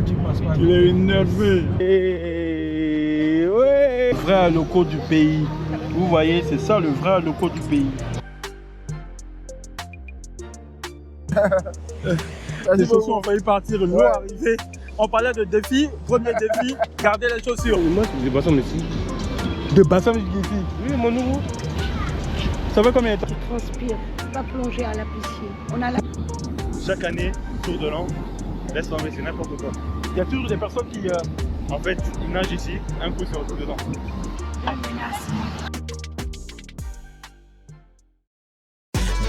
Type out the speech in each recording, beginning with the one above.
voiture passe pas. Il est énervé. Et ouais. Le vrai loco du pays. Vous voyez, c'est ça le vrai loco du pays. Les chaussures ont failli partir, l'eau est arrivée. On parlait de défi, premier défi, garder les chaussures. Moi, c'est des bassins ici. De bassin ici. Oui, mon nouveau. Ça fait combien de temps? Tu transpires, tu vas plonger à la piscine. On a la... Chaque année, tour de l'an, laisse tomber, c'est n'importe quoi. Il y a toujours des personnes qui... En fait, ils nagent ici, un coup sur le tour dedans. la menace.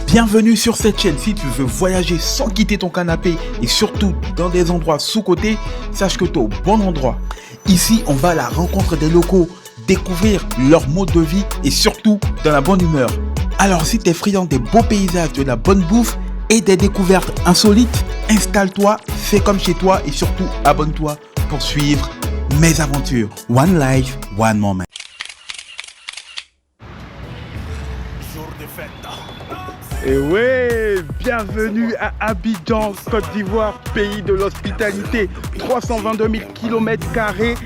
Bienvenue sur cette chaîne. Si tu veux voyager sans quitter ton canapé et surtout dans des endroits sous-cotés, sache que tu es au bon endroit. Ici, on va à la rencontre des locaux, découvrir leur mode de vie et surtout dans la bonne humeur. Alors si tu es friand des beaux paysages, de la bonne bouffe et des découvertes insolites, installe-toi, fais comme chez toi et surtout abonne-toi pour suivre mes aventures. One life, one moment. Et ouais, bienvenue à Abidjan, Côte d'Ivoire, pays de l'hospitalité. 322 000 km²,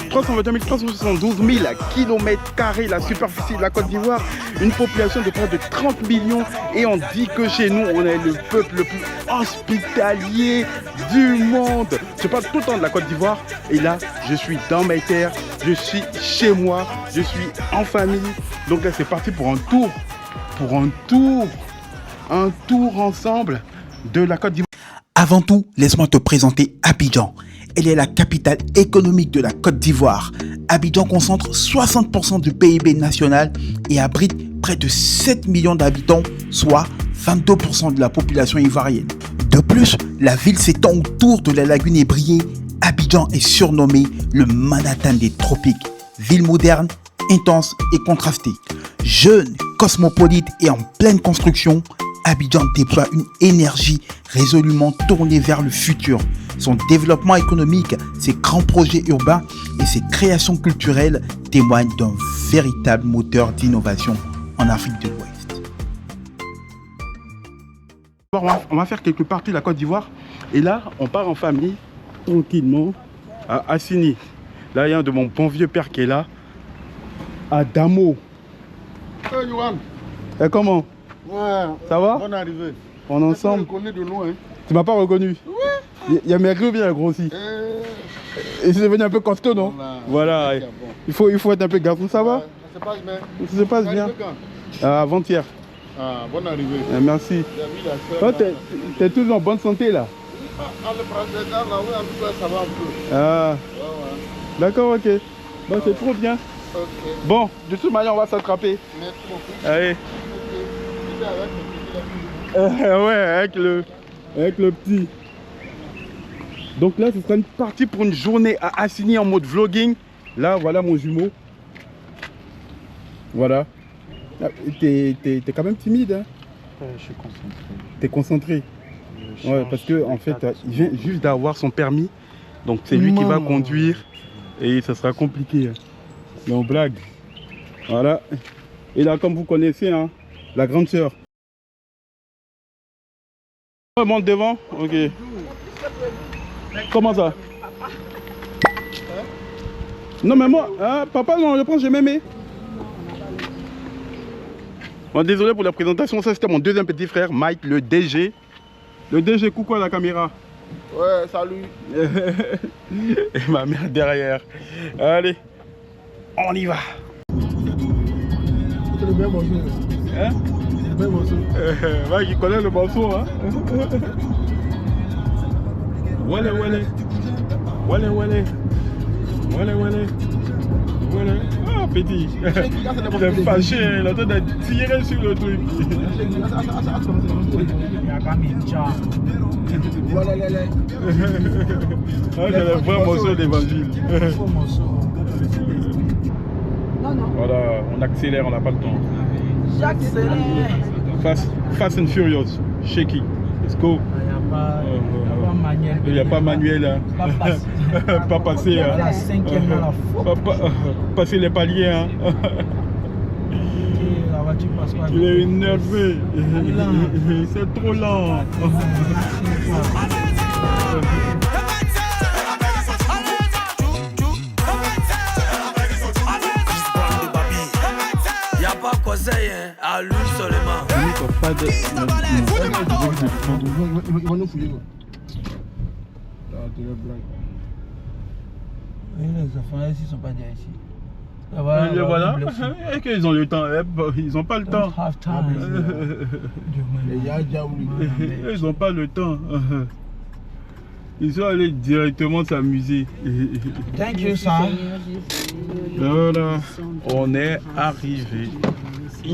372 000 km², la superficie de la Côte d'Ivoire, une population de près de 30 millions. Et on dit que chez nous, on est le peuple le plus hospitalier du monde. Je parle tout le temps de la Côte d'Ivoire. Et là, je suis dans mes terres, je suis chez moi, je suis en famille. Donc là, c'est parti pour un tour. Un tour ensemble de la Côte d'Ivoire. Avant tout, laisse-moi te présenter Abidjan. Elle est la capitale économique de la Côte d'Ivoire. Abidjan concentre 60% du PIB national et abrite près de 7 millions d'habitants, soit 22% de la population ivoirienne. De plus, la ville s'étend autour de la lagune ébriée. Abidjan est surnommé le Manhattan des tropiques. Ville moderne, intense et contrastée. Jeune, cosmopolite et en pleine construction, Abidjan déploie une énergie résolument tournée vers le futur. Son développement économique, ses grands projets urbains et ses créations culturelles témoignent d'un véritable moteur d'innovation en Afrique de l'Ouest. On va faire quelques parties de la Côte d'Ivoire. Et là, on part en famille, tranquillement, à Assini. Là, il y a un de mon bon vieux père qui est là, à Damo. Hey, Yohan. Et comment? Ouais. Ça va? Bonne arrivée. On est ensemble. Je connais de loin. Tu m'as pas reconnu? Oui. Il y a maigri ou bien grossi? Et c'est devenu un peu costaud, non? Voilà. Il faut être un peu garçon. Ça va? Ça se passe bien. Ça se passe bien. Avant-hier. Ah, bonne arrivée. Merci. Toi, t'es toujours en bonne santé là? Le président, là, oui, en tout cas, ça va un peu. Ah. Ouais. D'accord, ok. Bon, c'est trop bien. Ok. Bon, de toute manière, on va s'attraper. Merci beaucoup. Allez. Ouais, avec le petit. Donc là, ce sera une partie pour une journée à Assini en mode vlogging. Là, voilà mon jumeau. Voilà. T'es quand même timide, hein? Je suis concentré. T'es concentré? Ouais, parce que en fait, il vient juste d'avoir son permis. Donc c'est lui qui va conduire. Et ça sera compliqué. Hein. Mais on blague. Voilà. Et là, comme vous connaissez, hein, la grande sœur. On monte devant? Ok. Comment ça? Non mais moi, hein, papa, non, je pense que j'ai m'aimé. Bon, désolé pour la présentation, ça c'était mon deuxième petit frère, Mike, le DG. Le DG, coucou à la caméra. Ouais, salut. Et ma mère derrière. Allez, on y va. C'est le même morceau. Hein? Le même morceau. Mike, il connaît le morceau, hein? Wale, wale. Wale, wale. Wale, wale. Wale. Ah, petit. Il est fâché, il est en train de tirer sur le truc. Voilà, là, là. Ah, c'est le vrai morceau d'évangile. Voilà, on accélère, on n'a pas le temps. J'accélère. Fast and Furious, shaky. Let's go. Il n'y a pas manuel. Hein. Pas passé. Hein. La cinquième dans la faute. Passer les paliers. Hein. La voiture passe pas. Il est énervé. C'est trop lent. à lui seulement. Pas de... Ils vont nous fouiller. Oui, les enfants ici sont pas déjà ici. Ça Le voilà. Et qu'ils ont le temps. Ils n'ont pas le temps. Ils n'ont pas le temps. Ils sont allés directement s'amuser. Thank you, sir. Voilà, on est arrivé.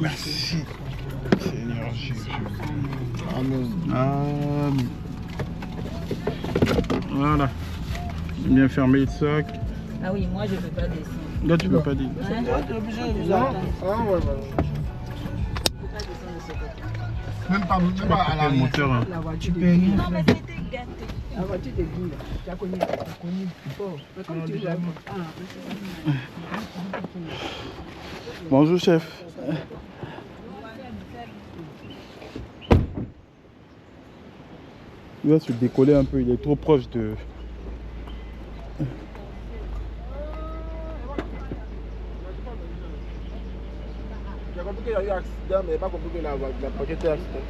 Merci, Seigneur Jésus. Amen. Amen. Voilà. Bien fermer le sac. Ah oui, moi je peux pas descendre. Là, tu peux pas dire. Hein? Même pas à la moteur. Hein. La voiture paye rien. Non, mais c'était gâté. La voiture de vie, là. Tu as connu. Mais comme tu l'as Bonjour, chef. Il va se décoller un peu, il est trop proche de... J'ai compris qu'il y a eu un accident, mais pas compris que la voiture était accidentée.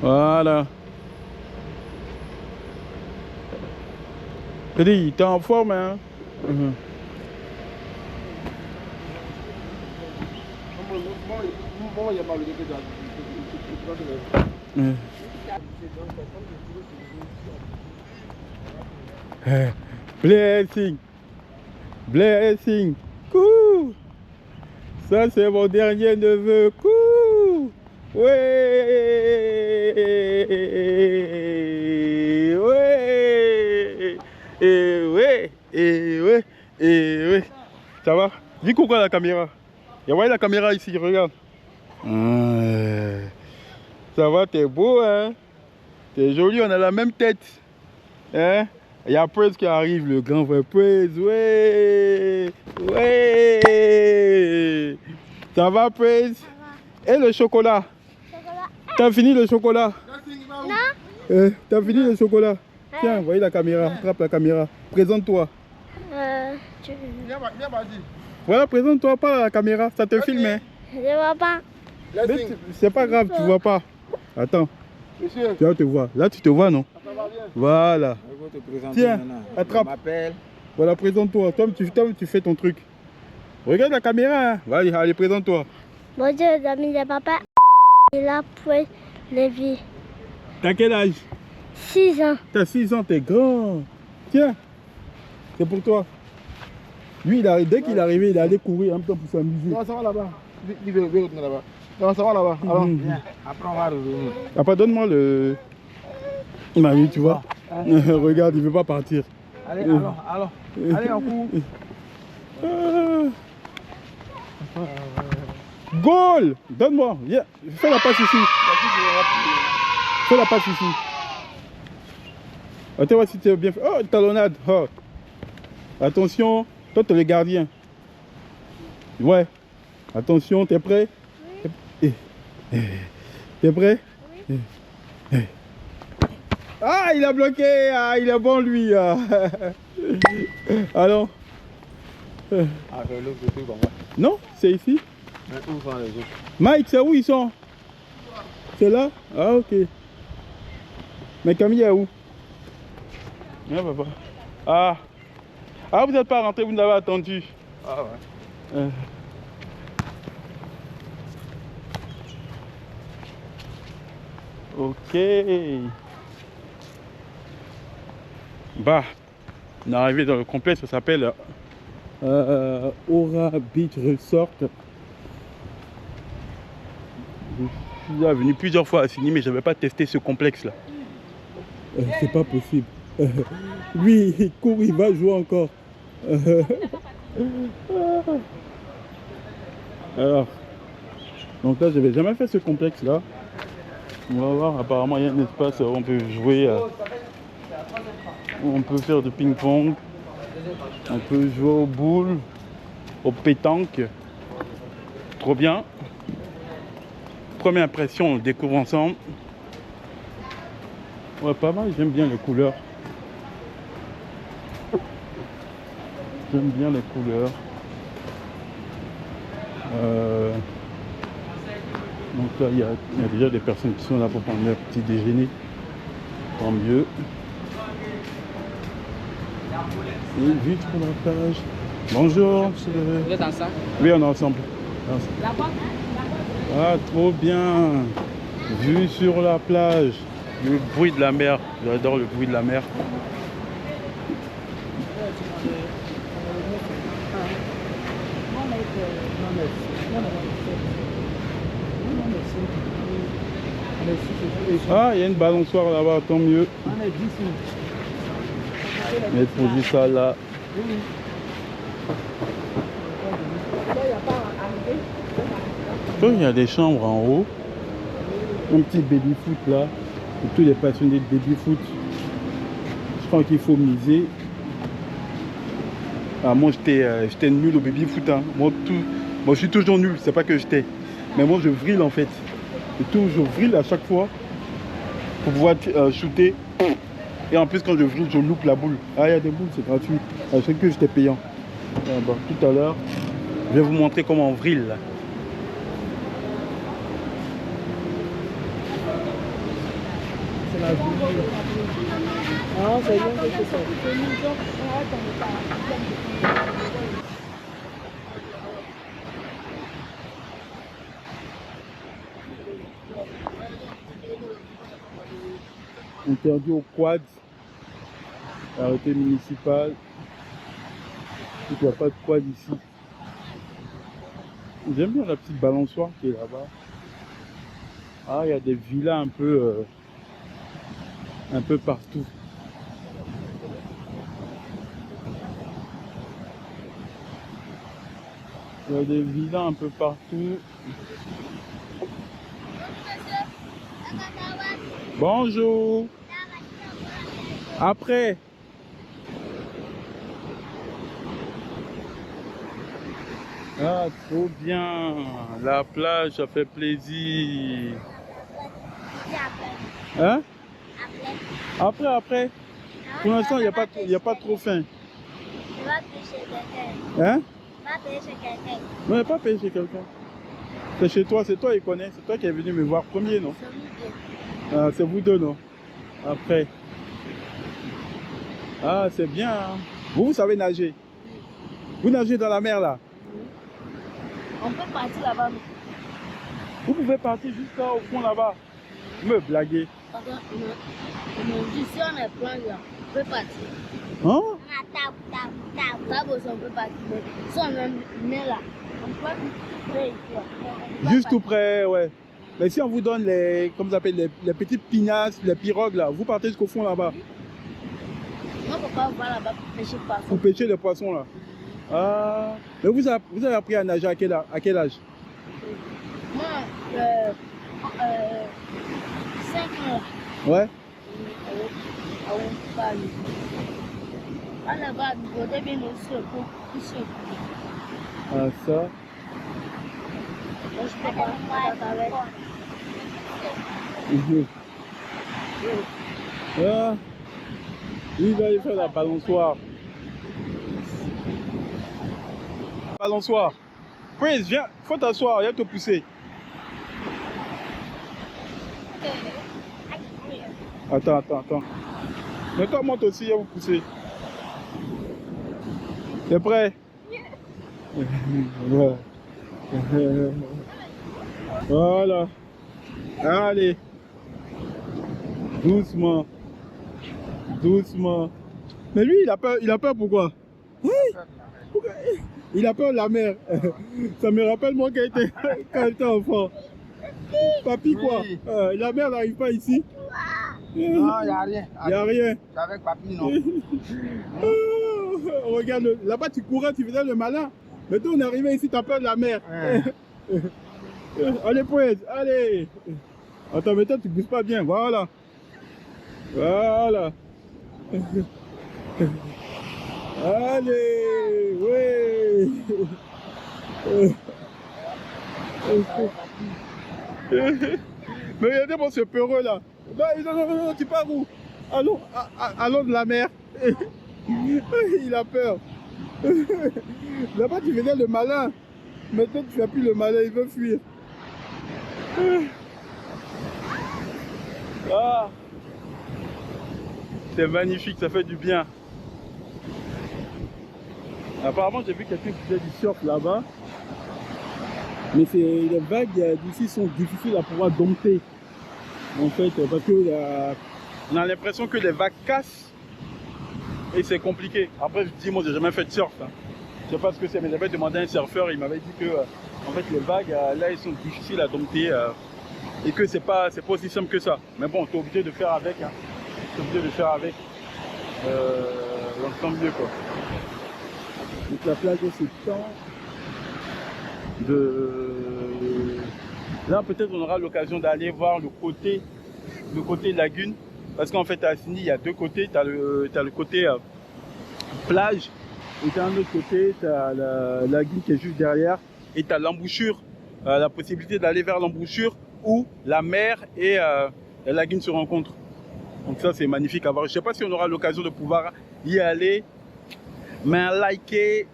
Voilà. Petit, t'es en forme, hein? Moi, il y a mal Blessing. Blessing. Couh. Ça, c'est mon dernier neveu. Couh. Ouais. Ouais. Et ouais. Et ouais. Et ouais. Ça va? Dis coucou à la caméra. Et voyez la caméra ici, regarde. Ça va, t'es beau, hein? T'es joli, on a la même tête. Hein? Il y a Praise qui arrive, le grand vrai Praise. Ouais! Ouais! Ça va, Praise? Et le chocolat? T'as fini le chocolat? Non. T'as fini le chocolat? Tiens, voyez la caméra, attrape la caméra. Présente-toi. Voilà, présente-toi pas à la caméra, ça te filme. Hein? Je vois pas. C'est pas grave, tu vois pas. Attends. Tu vas te voir. Là, tu te vois, non? Voilà. Tiens, attrape. Voilà, présente-toi. Toi, tu fais ton truc. Regarde la caméra. Hein. Allez, présente-toi. Bonjour, les amis de papa. Il a pris les vies. T'as quel âge? 6 ans. T'as 6 ans, t'es grand. Tiens, c'est pour toi. Lui, dès qu'il est arrivé, il est allé courir un peu pour s'amuser. Non, ça va là-bas. Il veut retourner là-bas. Non, ça va là-bas. Alors, après, on va revenir. Après, donne-moi le... Manu, tu vois. Regarde, il veut pas partir. Allez, alors. Allez, on court. Goal! Donne-moi. Yeah. Fais la passe ici. Fais la passe ici. Attends, voir si tu es bien fait. Oh, talonnade. Oh. Attention. Toi, tu es le gardien. Ouais. Attention, t'es prêt? Oui. T'es prêt? Oui. Ah, il a bloqué. Ah, il est bon, lui. Ah. Alors. Ah, c'est l'autre côté comme moi. Non, c'est ici. Mais où sont les autres? Mike, c'est où ils sont? C'est là? Ah, ok. Mais Camille est où? Ah, papa. Ah. Ah, vous n'êtes pas rentré, vous n'avez attendu. Ah, ouais. Ok. Bah, on est arrivé dans le complexe, ça s'appelle Aura Beach Resort. Je suis venu plusieurs fois à Sydney, mais je n'avais pas testé ce complexe-là. C'est pas possible. Lui, il court, il va jouer encore. Alors, donc là, je n'avais jamais fait ce complexe-là. On va voir, apparemment, il y a un espace où on peut jouer, on peut faire du ping-pong, on peut jouer aux boules, au pétanque. Trop bien. Première impression, on le découvre ensemble. Ouais, pas mal, j'aime bien les couleurs. J'aime bien les couleurs. Donc là, il y a déjà des personnes qui sont là pour prendre leur petit déjeuner. Tant mieux. Et vite pour la plage. Bonjour. Vous êtes ensemble? Oui, on est ensemble. Ah, trop bien. Vue sur la plage. Le bruit de la mer. J'adore le bruit de la mer. Ah, il y a une balançoire là-bas, tant mieux. Mais il faut juste ça là. Donc, il y a des chambres en haut. Un petit baby-foot là. Pour tous les passionnés de baby-foot. Je crois qu'il faut miser. Ah, moi j'étais nul au baby-foot. Hein. Moi je suis toujours nul, c'est pas que j'étais. Mais moi je vrille en fait. Je vrille à chaque fois. Pour pouvoir shooter. Et en plus quand je vrille, je loupe la boule. Ah, il y a des boules, c'est gratuit. Ah, je sais que j'étais payant. Ah, bon, tout à l'heure, je vais vous montrer comment on vrille là. C'est la vie. Non, c'est bien que c'est ça. Interdit au quad. Arrêté municipal. Il n'y a pas de quad ici. J'aime bien la petite balançoire qui est là-bas. Ah, il y a des villas un peu partout. Il y a des villas un peu partout. Bonjour. Après. Ah, trop bien. La plage, ça fait plaisir. Hein? Après. Pour l'instant, il n'y a pas trop faim. Hein? Non, il n'y a pas payé chez quelqu'un. C'est chez toi, c'est toi, il connaît. C'est toi qui es venu me voir premier, non? Ah, c'est vous deux, non? Après. Ah, c'est bien. Hein? Vous savez nager? Vous nagez dans la mer, là? On peut partir là-bas. Vous pouvez partir juste là, au fond, là-bas. Vous me blaguez. Si on est plein là, on peut partir. Hein? On peut partir. Si on est là, on peut partir. Juste tout près, ouais. Mais si on vous donne les, comme ça s'appelle, les petites pinasses, les pirogues là, vous partez jusqu'au fond là-bas. Non, pourquoi on va là-bas pour pêcher le poisson? Pour pêcher les poissons là. Ah. Mais vous avez appris à nager à quel âge? Moi, 5 ans. Ouais. Ah, là-bas, vous avez bien aussi. Ah, ça. Moi, je peux pas avec. Ah. Il va aller faire la balançoire. Balançoire. Prince, viens, faut t'asseoir, viens te pousser. Attends. Mais toi, monte aussi, viens vous pousser. T'es prêt? Voilà. Allez. Doucement. Mais lui, il a peur pourquoi? Oui. Pourquoi? Il a peur de la mer. Ça me rappelle moi quand j'étais enfant. Papy quoi? La mer n'arrive pas ici. Non, il n'y a rien. Il n'y a rien. C'est avec papy, non? Regarde, là-bas tu courais, tu faisais le malin. Maintenant on est arrivé ici, tu as peur de la mer. Allez, Prince, allez. Attends, maintenant tu ne bouges pas bien, voilà. Allez, ouais. Mais regardez-moi ce peureux là. Non, tu pars où? Allons de la mer. Il a peur. Là-bas, tu faisais le malin. Maintenant, tu fais plus le malin, il veut fuir. Ah. C'est magnifique, ça fait du bien. Apparemment, j'ai vu quelqu'un qui faisait du surf là-bas. Mais les vagues d'ici sont difficiles à pouvoir dompter. En fait, parce que on a l'impression que les vagues cassent et c'est compliqué. Après, je dis, moi, j'ai jamais fait de surf. Hein. Je sais pas ce que c'est, mais j'avais demandé à un surfeur, il m'avait dit que en fait, les vagues, là, ils sont difficiles à dompter et que c'est pas aussi simple que ça. Mais bon, tu es obligé de faire avec. Hein. Tu es obligé de faire avec. Donc, tant mieux, quoi. Donc, la plage, c'est temps de... Là, peut-être on aura l'occasion d'aller voir le côté lagune. Parce qu'en fait, à Assini, il y a deux côtés. Tu as le côté plage. Et tu as un autre côté, tu as la lagune qui est juste derrière. Et tu as l'embouchure, la possibilité d'aller vers l'embouchure où la mer et la lagune se rencontrent. Donc ça, c'est magnifique à voir. Je ne sais pas si on aura l'occasion de pouvoir y aller. Mais likez.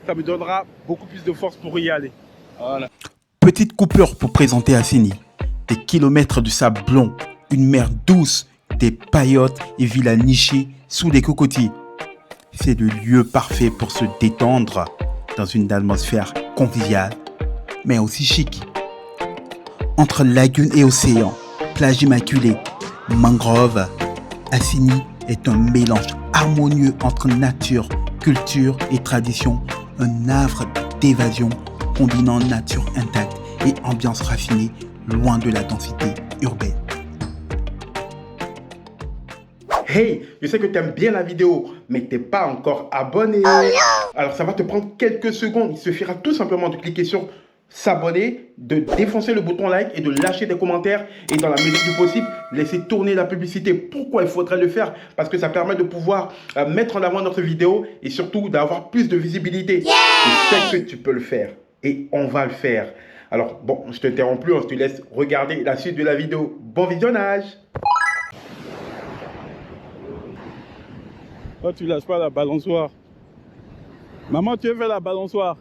Ça me donnera beaucoup plus de force pour y aller. Voilà. Petite coupure pour présenter Assini. Des kilomètres de sable blond, une mer douce, des paillotes et villas nichées sous les cocotiers. C'est le lieu parfait pour se détendre dans une atmosphère conviviale, mais aussi chic. Entre lagune et océan, plage immaculée, mangrove, Assini est un mélange harmonieux entre nature, culture et tradition, un havre d'évasion combinant nature intacte et ambiance raffinée, loin de la densité urbaine. Hey, je sais que tu aimes bien la vidéo, mais tu n'es pas encore abonné. Alors ça va te prendre quelques secondes. Il suffira tout simplement de cliquer sur s'abonner, de défoncer le bouton like et de lâcher des commentaires. Et dans la mesure du possible, laisser tourner la publicité. Pourquoi il faudrait le faire? Parce que ça permet de pouvoir mettre en avant notre vidéo et surtout d'avoir plus de visibilité. Je sais que tu peux le faire et on va le faire. Alors bon, je t'interromps plus, on te laisse regarder la suite de la vidéo. Bon visionnage! Oh, tu lâches pas la balançoire. Maman, tu veux faire la balançoire?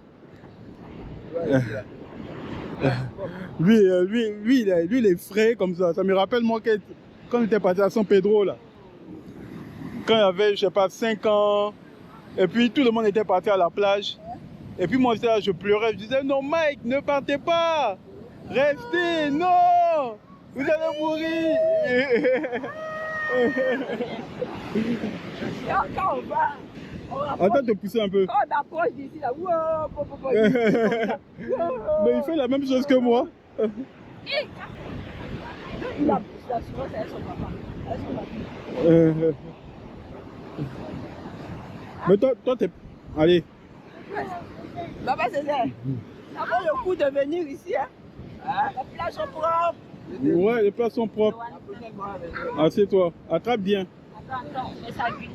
Lui, il est frais comme ça. Ça me rappelle moi quand on était parti à San Pedro là. Quand il y avait, je sais pas, 5 ans. Et puis tout le monde était parti à la plage. Et puis moi j'étais là, je pleurais. Je disais non Mike, ne partez pas. Restez, non. Vous allez mourir. Quand on va, attends de pousser un peu. quand on approche d'ici là, Mais il fait la même chose que moi. il a poussé l'assurance avec son papa. Mais toi t'es... Allez. Papa, c'est ça. Ça vaut le coup de venir ici. Hein? Les plages sont propres. Ouais, les places sont propres. Assieds-toi. Attrape bien. Attends, mais ça glisse.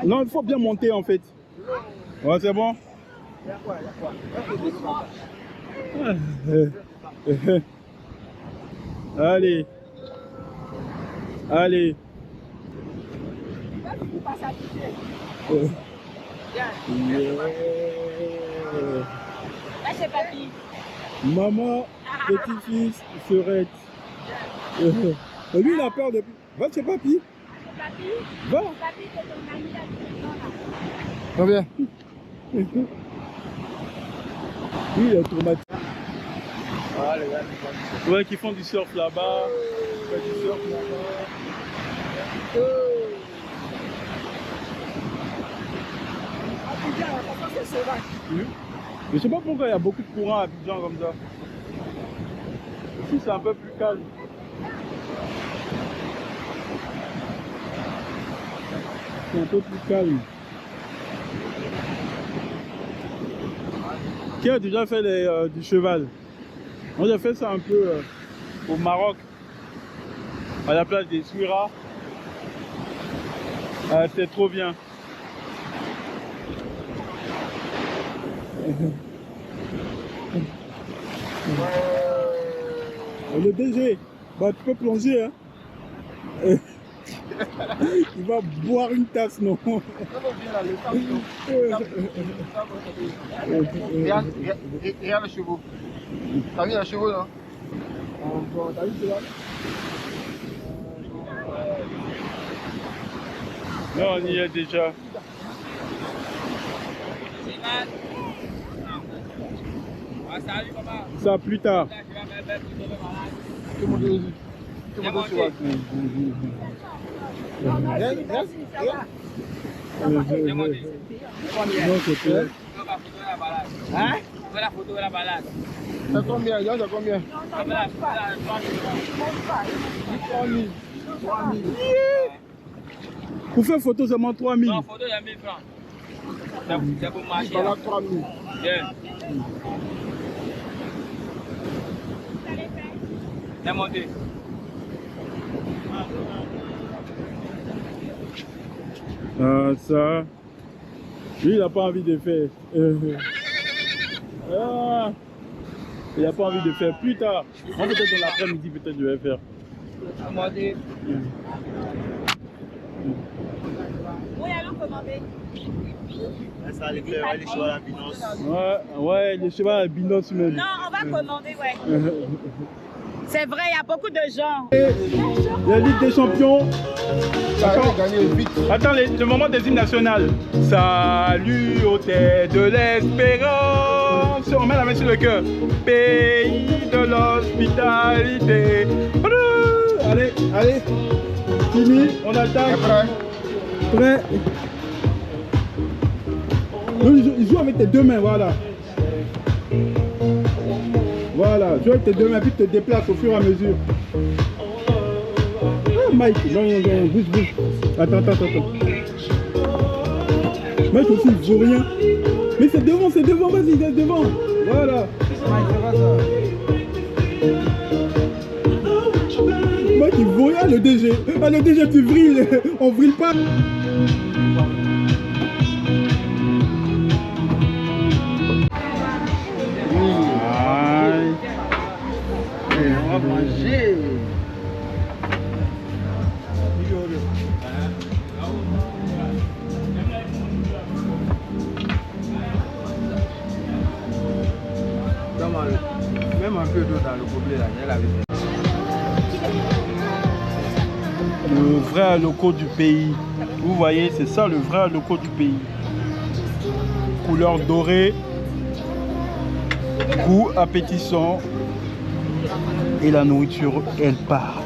Non, il faut bien monter en fait. Ouais, c'est bon. Allez. Allez. Là, c'est papy. Maman, petit-fils, Serette. Lui, il a peur de... Va chez papy. Papy, Va. papy, c'est ton ami là. Reviens. Lui, il est traumatisé. Ouais, qui font du surf là-bas. Du surf là-bas. Je sais pas pourquoi il y a beaucoup de courants à Abidjan comme ça. Ici, c'est un peu plus calme. C'est un peu plus calme. Qui a déjà fait du cheval? Moi j'ai fait ça un peu au Maroc, à la plage des Souira. C'était trop bien. Le DG, bah tu peux plonger hein. Il va boire une tasse, non? Regarde les chevaux. T'as vu les chevaux, non? T'as vu cela? Non, on y est déjà. Ça plus tard. Tu montes dessus. Tu montes dessus. Non, c'est clair. Hein? La photo de la balade. C'est combien? C'est combien? 3000. Pour faire photo, seulement 3000. Non, photo, il y a 1000 francs. C'est pour marcher. Voilà 3000. Bien. C'est monté. Ah, ça. Lui, il n'a pas envie de faire. Ah, il n'a pas envie de faire plus tard. Moi, peut-être dans l'après-midi, peut-être je vais faire. C'est monté. Oui, allons commander. Ça allait faire les chevaux à la binance. Ouais, les chevaux à la binance même. Non, on va commander, ouais. C'est vrai, il y a beaucoup de gens. La Ligue des Champions. Ça a gagné vite. Attends, le moment des hymnes nationales. Salut aux têtes de l'espérance. On met la main sur le cœur. Pays de l'hospitalité. Allez, allez. Fini, on attaque. Prêt. Il joue avec tes deux mains, voilà. Voilà, joue avec tes deux mains, puis te déplace au fur et à mesure. Ah, Mike, non, bouge. Attends. Mike aussi, il vaut rien. Mais c'est devant, vas-y, c'est devant. Voilà. Mike, il vaut rien, le DG. Ah, le DG, tu vrilles. On vrille pas. On va manger. Même un peu d'eau dans le gobelet là, il y a la vaisselle. Le vrai loco du pays. Vous voyez, c'est ça le vrai loco du pays. Couleur dorée, goût appétissant et la nourriture, elle part.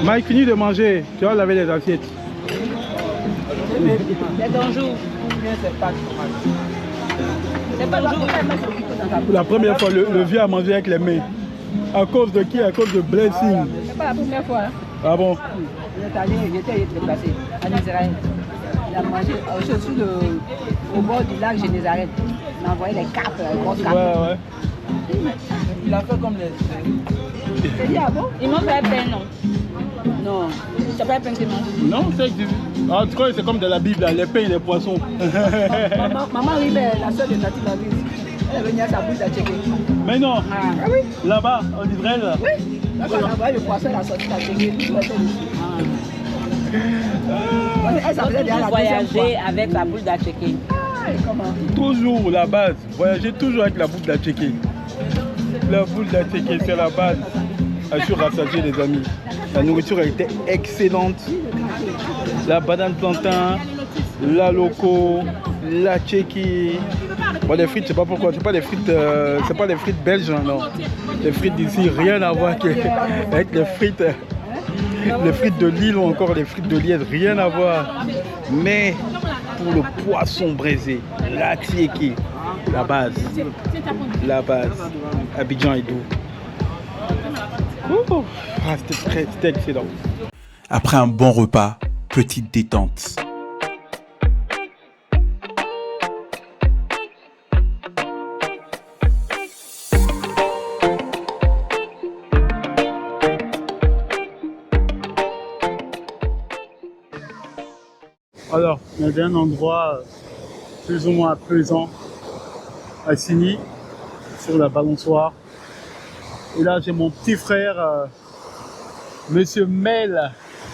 Mike, fini de manger, tu vas laver les assiettes. C'est ton jour. C'est pas le jour. Pour la première fois, le vieux a mangé avec les mains. À cause de qui? À cause de blessing. C'est pas la première fois. Hein. Ah bon? J'étais déplacé à Nazareth. Il a mangé au bord du lac Génézareth. Il m'a envoyé les cartes, les grosses cartes. Ouais. Il a fait comme les... C'est dit, ah bon? Ils m'ont fait peine, non? Non. Tu n'as pas peine qu'ils mangent? Non, c'est en tout cas, c'est comme de la Bible, là, les pains et les poissons. Maman Ribé, la soeur de Tati David, elle est venue à sa bouche à checker. Mais non, Ah oui? là-bas, en Israël. Là. Oui. Là, quand on a envoyé le poisson, elle a sorti à checker. Elle s'appelait déjà la deuxième fois. Avec la boule d'Acheké. Ah, et comment? Toujours la base. Voyager toujours avec la boule d'Acheké. La boule d'Acheké, c'est la base. Assure rassasier les amis. La nourriture a été excellente. La banane plantain, la loco, la tchéki. Bon, les frites, je sais pas pourquoi. C'est pas les frites belges, non. Les frites d'ici, rien à voir avec les frites de Lille ou encore les frites de Liège, rien à voir. Mais pour le poisson braisé, la tchéki, la base. Abidjan est doux. C'était excellent. Après un bon repas, petite détente. Alors, il y a un endroit plus ou moins apaisant. Assini sur la balançoire. Et là, j'ai mon petit frère, Monsieur Mel,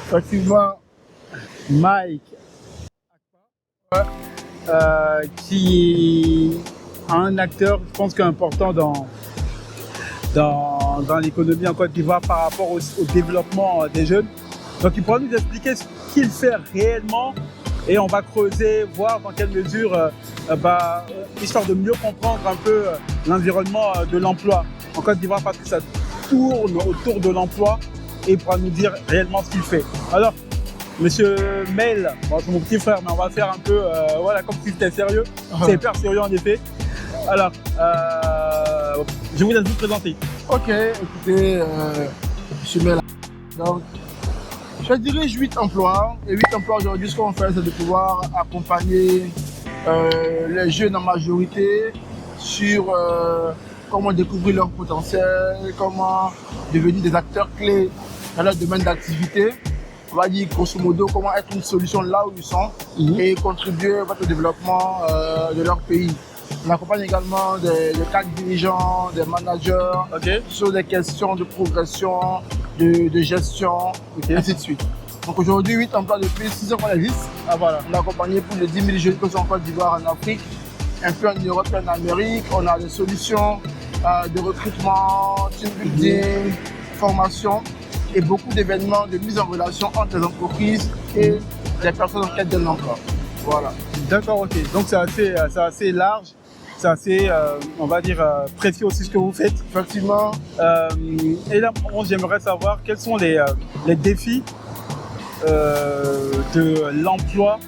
Effectivement, Mike, qui est un acteur, je pense, qui est important dans l'économie en Côte d'Ivoire par rapport au développement des jeunes. Donc, il pourra nous expliquer ce qu'il fait réellement et on va creuser, voir dans quelle mesure, histoire de mieux comprendre un peu l'environnement de l'emploi en Côte d'Ivoire parce que ça tourne autour de l'emploi et il pourra nous dire réellement ce qu'il fait. Alors, Monsieur Mel, bon, c'est mon petit frère, mais on va faire un peu, voilà, comme si c'était sérieux. C'est hyper sérieux en effet. Alors, je vous laisse vous présenter. ok, écoutez, je suis là. Donc, je dirige 8 emplois. Et 8 emplois aujourd'hui, ce qu'on fait, c'est de pouvoir accompagner les jeunes en majorité sur comment découvrir leur potentiel, comment devenir des acteurs clés dans leur domaine d'activité. On va dire grosso modo comment être une solution là où ils sont et contribuer au développement de leur pays. On accompagne également des cadres dirigeants, des managers sur des questions de progression, de gestion, et ainsi de suite. Donc aujourd'hui, 8 emplois depuis 6 ans qu'on existe. Voilà. On a accompagné plus de 10 000 jeunes qui sont en Côte d'Ivoire, en Afrique, un peu en Europe et en Amérique. On a des solutions de recrutement, team building, formation et beaucoup d'événements de mise en relation entre les entreprises et les personnes en quête de l'emploi. Voilà. D'accord, ok. Donc c'est assez large, c'est assez, on va dire, précis aussi ce que vous faites. Effectivement. Et là, j'aimerais savoir quels sont les défis de l'emploi,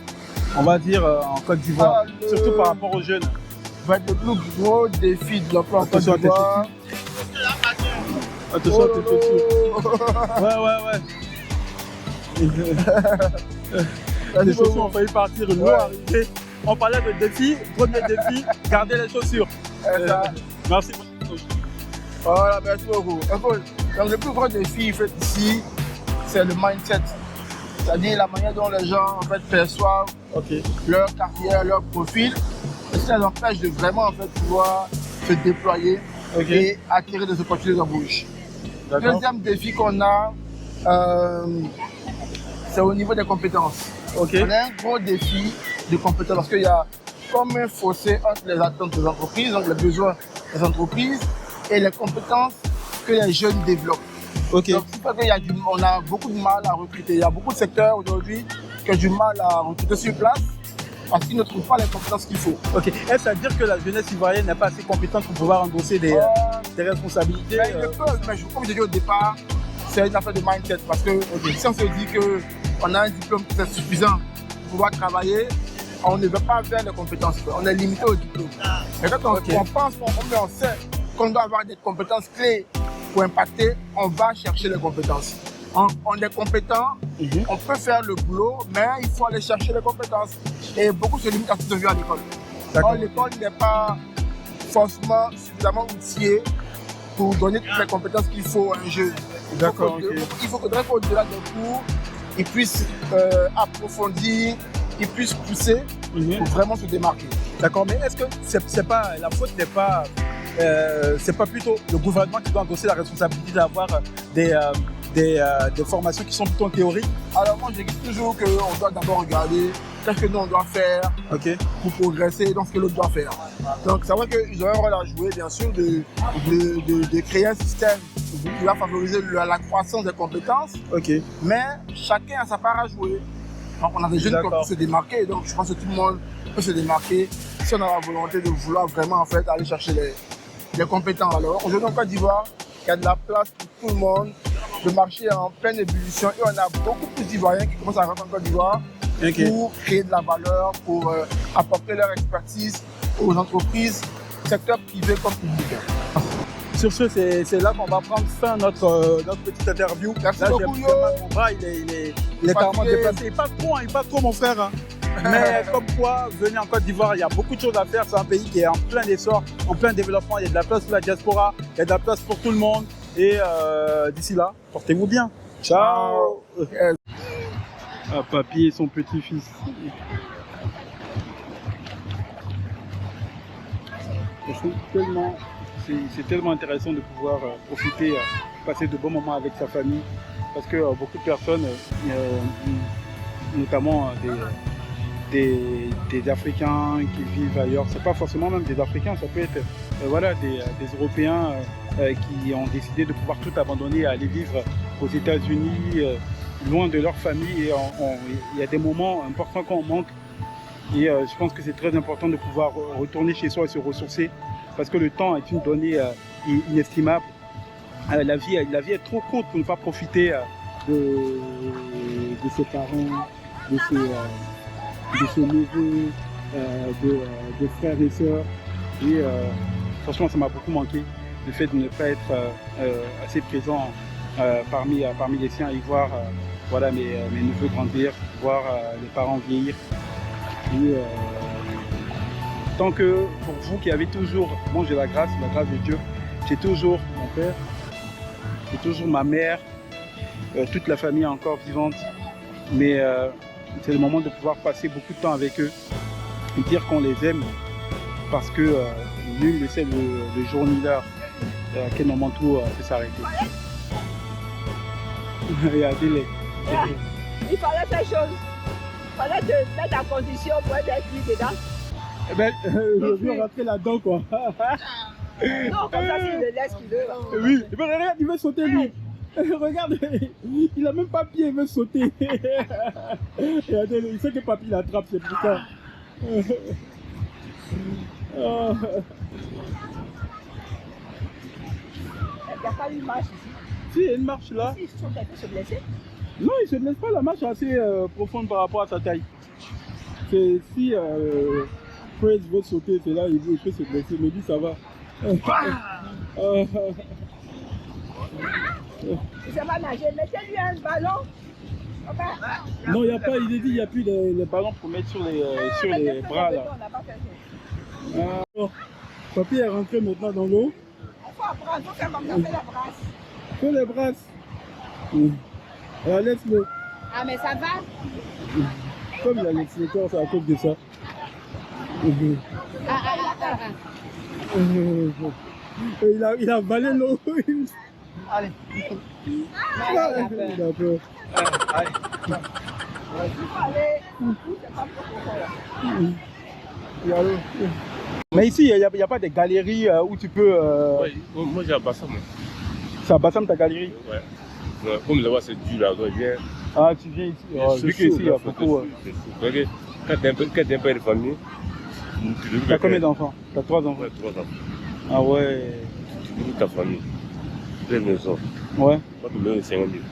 on va dire, en Côte d'Ivoire, surtout par rapport aux jeunes. Va être le plus gros défi de l'emploi en Côte d'Ivoire. Attention, ouais. Les chaussures ont failli partir, l'eau arrivée. On parlait de défi, premier défi, garder les chaussures. Merci beaucoup. Voilà, merci beaucoup. Donc le plus gros défi en fait, ici, c'est le mindset. C'est-à-dire la manière dont les gens en fait, perçoivent leur carrière, leur profil. Et ça les empêche de vraiment en fait, pouvoir se déployer et acquérir des opportunités d'embauche. Le deuxième défi qu'on a, c'est au niveau des compétences. On a un gros défi de compétences parce qu'il y a comme un fossé entre les attentes des entreprises, donc les besoins des entreprises et les compétences que les jeunes développent. Donc, c'est parce qu'on a beaucoup de mal à recruter. Il y a beaucoup de secteurs aujourd'hui qui ont du mal à recruter sur place parce qu'ils ne trouvent pas les compétences qu'il faut. Est-ce à dire que la jeunesse ivoirienne n'est pas assez compétente pour pouvoir endosser des responsabilités Ils le peuvent, mais comme j'ai dit au départ, c'est une affaire de mindset parce que si on se dit qu'on a un diplôme qui est suffisant pour pouvoir travailler, on ne va pas vers les compétences, on est limité au diplôme. Mais quand on pense, on sait qu'on doit avoir des compétences clés pour impacter, on va chercher les compétences. On est compétent, on peut faire le boulot, mais il faut aller chercher les compétences. Et beaucoup se limitent à ce qu'ils ont vu à l'école. Or, l'école n'est pas forcément suffisamment outillée pour donner toutes les compétences qu'il faut à un jeune. Il faut qu'au-delà des cours, il puisse approfondir, il puisse pousser pour vraiment se démarquer. D'accord, mais est-ce que c'est pas, la faute n'est pas, c'est pas plutôt le gouvernement qui doit endosser la responsabilité d'avoir des formations qui sont plutôt théoriques? Alors moi je dis toujours qu'on doit d'abord regarder qu'est-ce que nous on doit faire pour progresser dans ce que l'autre doit faire. Donc c'est vrai qu'ils ont un rôle à jouer bien sûr de créer un système qui va favoriser la croissance des compétences, mais chacun a sa part à jouer. Donc on a des jeunes qui peuvent se démarquer, donc je pense que tout le monde peut se démarquer si on a la volonté de vouloir vraiment en fait aller chercher les compétences. Alors aujourd'hui en Côte d'Ivoire, il y a de la place pour tout le monde. Le marché est en pleine ébullition et on a beaucoup plus d'Ivoiriens qui commencent à rentrer en Côte d'Ivoire pour créer de la valeur, pour apporter leur expertise aux entreprises, secteur privé comme public. Sur ce, c'est là qu'on va prendre fin notre petite interview. Merci là, beaucoup, mon bras, il est carrément déplacé. Il est pas trop mon frère. Hein. Mais comme quoi, venez en Côte d'Ivoire, il y a beaucoup de choses à faire. C'est un pays qui est en plein essor, en plein développement. Il y a de la place pour la diaspora, il y a de la place pour tout le monde. Et d'ici là, portez-vous bien. Ciao. Papy et son petit-fils. C'est tellement intéressant de pouvoir profiter, passer de bons moments avec sa famille, parce que beaucoup de personnes, notamment des Africains qui vivent ailleurs, c'est pas forcément même des Africains, ça peut être voilà, des Européens qui ont décidé de pouvoir tout abandonner et aller vivre aux États-Unis, loin de leur famille. Et il y a des moments importants qu'on manque. Et je pense que c'est très important de pouvoir retourner chez soi et se ressourcer, parce que le temps est une donnée inestimable. La vie est trop courte pour ne pas profiter de ses parents, de ses neveux, de frères et sœurs. Et franchement, ça m'a beaucoup manqué, le fait de ne pas être assez présent parmi les siens et voir voilà, mes neveux grandir, voir les parents vieillir. Et tant que pour vous qui avez toujours, moi j'ai la grâce de Dieu, j'ai toujours mon père, j'ai toujours ma mère, toute la famille est encore vivante, mais c'est le moment de pouvoir passer beaucoup de temps avec eux et dire qu'on les aime, parce que nul ne sait le jour ni l'heure à quel moment tout peut s'arrêter. Regardez-les. Il fallait faire chose. Il fallait te mettre en condition pour être dedans. Eh ben, je veux rentrer là-dedans, quoi. Non, comme ça, s'il le laisse qu'il veut. Oui, eh ben, regarde, il veut sauter, lui. Regarde, il a même pas pied, il veut sauter. Regardez, il sait que papy l'attrape, c'est pour ça. Il n'y a pas une marche ici. Si, il y a une marche là. Ils sont peut se blesser. Non, il ne se blesse pas, la marche est assez profonde par rapport à sa taille. Si Chris veut sauter, c'est là il peut se blesser, mais lui ça va. Il ne sait pas nager, mettez-lui un ballon. Non, il n'y a pas, il est dit, il n'y a plus de ballons pour mettre sur les bras là. Papy est rentré maintenant dans l'eau. Il faut apprendre, il faut faire comme ça, fais la brasse. Fais les brasses. Alors laisse-le. Ah, mais ça va? Comme il a laissé le corps, c'est à cause de ça. Il a avalé l'eau. Allez. Il a peur. Mais ici, il n'y a pas de galeries où tu peux... Oui, moi j'ai à Bassam. C'est à Bassam ta galerie? Ouais. Comme là-bas c'est dur là, donc viens. Ah, tu viens ici. Vu qu'ici il y a beaucoup. Quand tu es un père de famille, tu as combien d'enfants? Tu as 3 enfants? Ouais, 3 enfants. Ah ouais. Tu nourris ta famille. Plein de maisons. Ouais. Pas de millions de 50 000.